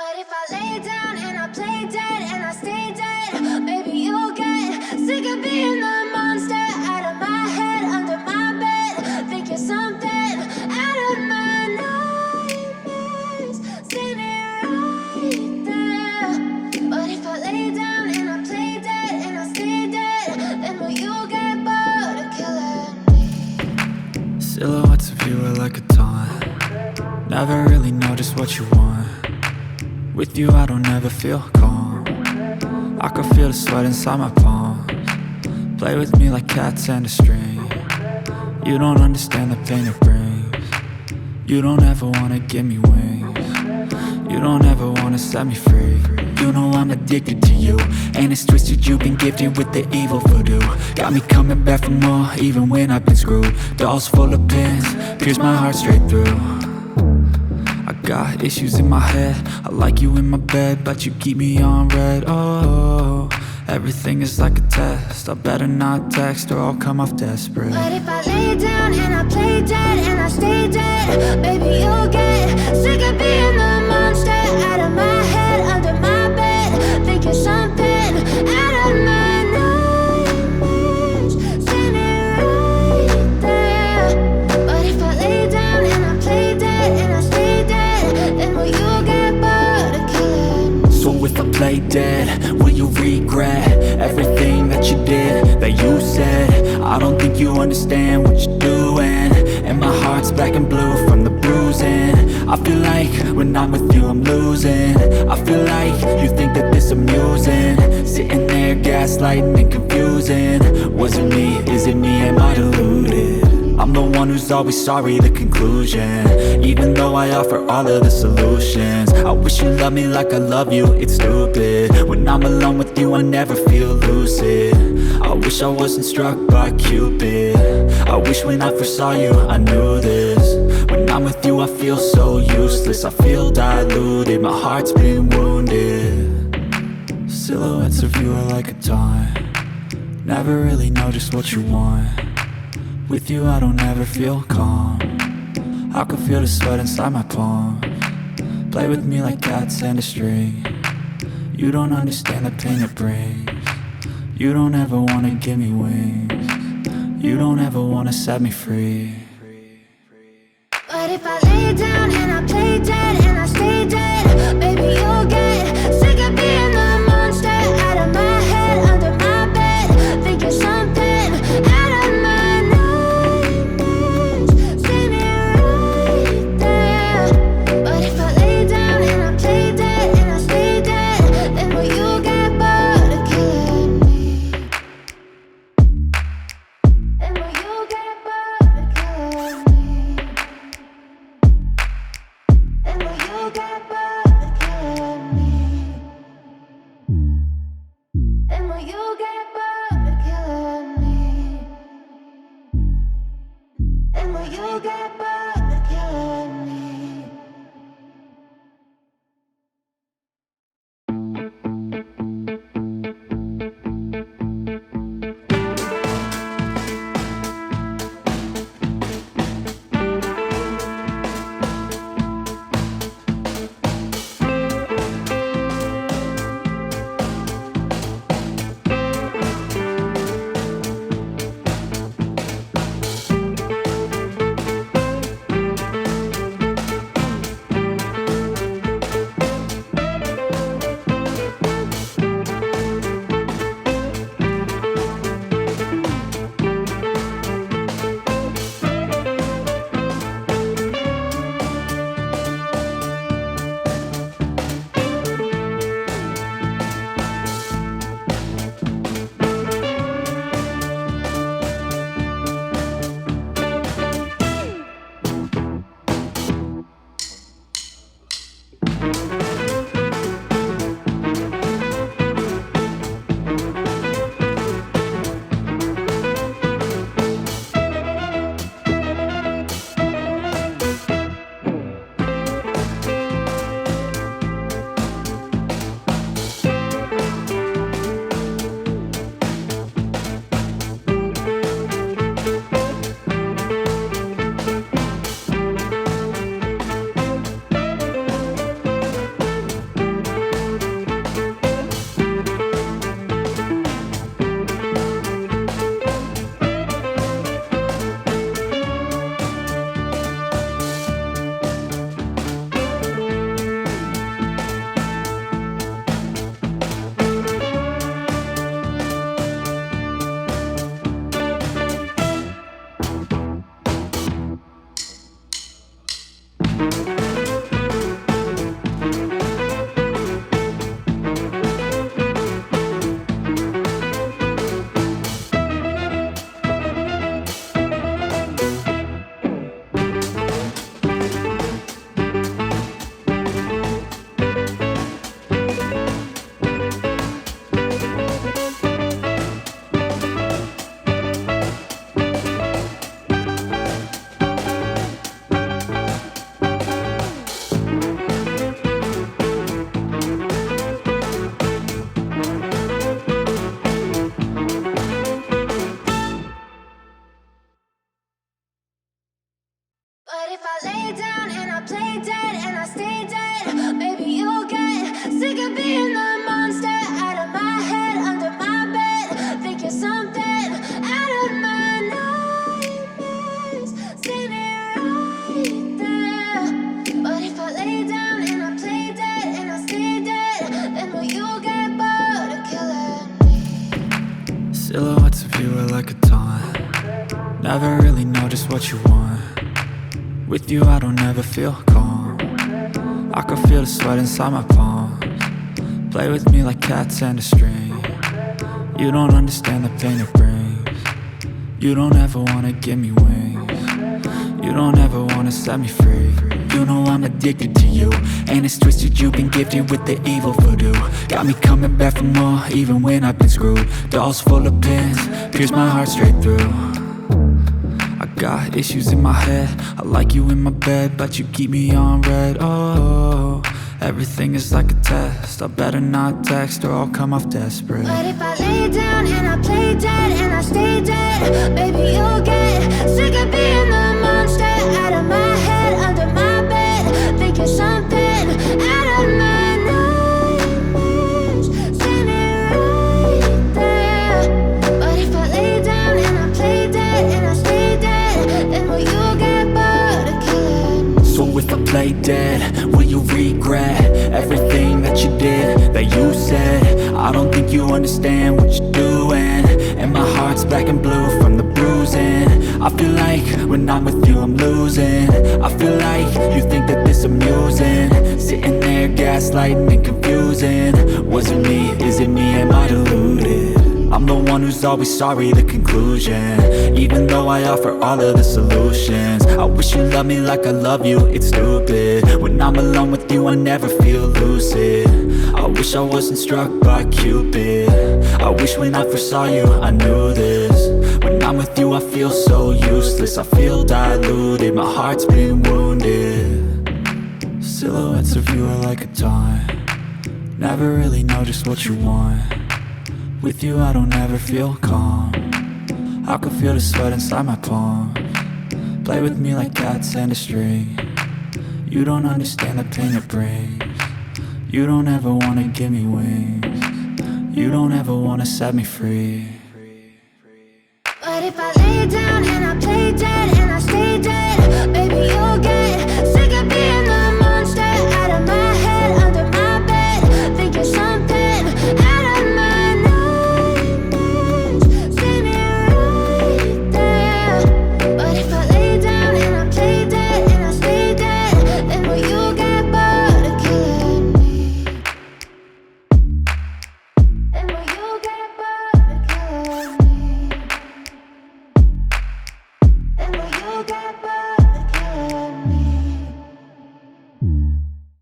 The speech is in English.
What if I lay down and I play dead and I stay dead? Baby, you'll get sick of being the monster out of my head, under my bed. Think you're something out of my nightmares, standing right there. What if I lay down and I play dead and I stay dead? Then will you get bored of killing me? Silhouettes of you are like a taunt. Never really know just what you want. With you I don't ever feel calm. I can feel the sweat inside my palms. Play with me like cats and a string. You don't understand the pain it brings. You don't ever wanna give me wings. You don't ever wanna set me free. You know I'm addicted to you, and it's twisted you've been gifted with the evil voodoo. Got me coming back for more even when I've been screwed. Dolls full of pins, pierce my heart straight through. I got issues in my head, I like you in my bed, but you keep me on red. Oh, everything is like a test. I better not text or I'll come off desperate. What if I lay down and I play dead and I stay dead? Baby, you'll get sick of being the monster out of my head, under my bed. Think you're something out of my nightmares, standing right there. What if I lay down and I play dead and I stay dead? Then will you get bored of killing me? So if I play dead, will you regret everything that you did, that you said? I don't think you understand what you're doing, and my heart's black and blue from the bruising. I feel like when I'm with you I'm losing. I feel like you think that this amusing, sitting there gaslighting and confusing. Was it me? Is it me? Am I deluded? I'm the one who's always sorry, the conclusion, even though I offer all of the solutions. I wish you loved me like I love you, it's stupid. When I'm alone with you I never feel lucid. I wish I wasn't struck by Cupid. I wish when I first saw you I knew this. When I'm with you I feel so useless, I feel diluted, my heart's been wounded. Silhouettes of you are like a taunt. Never really know just what you want. With you I don't ever feel calm. I can feel the sweat inside my palms. Play with me like cats and a string. You don't understand the pain it brings. You don't ever wanna give me wings. You don't ever wanna set me free. What if I lay down and I play dead and I stay dead? Baby, you'll get sick of being the monster out of my head, under my bed. Think you're something out of my nightmares, standing right there. What if I lay down and I play dead and I stay dead? Then will you get bored of killing me? Then will you get bored of killing me? Silhouettes of you are like a taunt. Never really know just what you want. With you I don't ever feel calm. I can feel the sweat inside my palms. Play with me like cats and a string. You don't understand the pain it brings. You don't ever wanna give me wings. You don't ever wanna set me free. You know I'm addicted to you, and it's twisted, you've been gifted with the evil voodoo. Got me coming back for more, even when I've been screwed. Dolls full of pins, pierce my heart straight through. I got issues in my head, I like you in my bed, but you keep me on red. Oh, everything is like a test, I better not text or I'll come off desperate. But if I lay down and I play dead and I stay dead, baby you'll get sick of being the monster out of my head, under my bed, thinking something out of my nightmares, standing right there. But if I lay down and I play dead and I stay dead, then will you get bored of killing? So if I play dead, will you regret everything that you did, that you said? I don't think you understand what you're doing, and my heart's black and blue from the bruising. I feel like when I'm with you I'm losing. I feel like you think that this amusing, sitting there gaslighting and confusing. Was it me? Is it me? Am I deluded? I'm the one who's always sorry, the conclusion. Even though I offer all of the solutions, I wish you loved me like I love you, it's stupid. When I'm alone with you I never feel lucid. I wish I wasn't struck by Cupid. I wish when I first saw you I knew this. When I'm with you I feel so useless, I feel diluted, my heart's been wounded. Silhouettes of you are like a taunt. Never really know just what you want. With you I don't ever feel calm. I can feel the sweat inside my palms. Play with me like cats and a string. You don't understand the pain it brings. You don't ever wanna give me wings. You don't ever wanna set me free. But if I lay down and I play dead and I stay dead, baby you'll get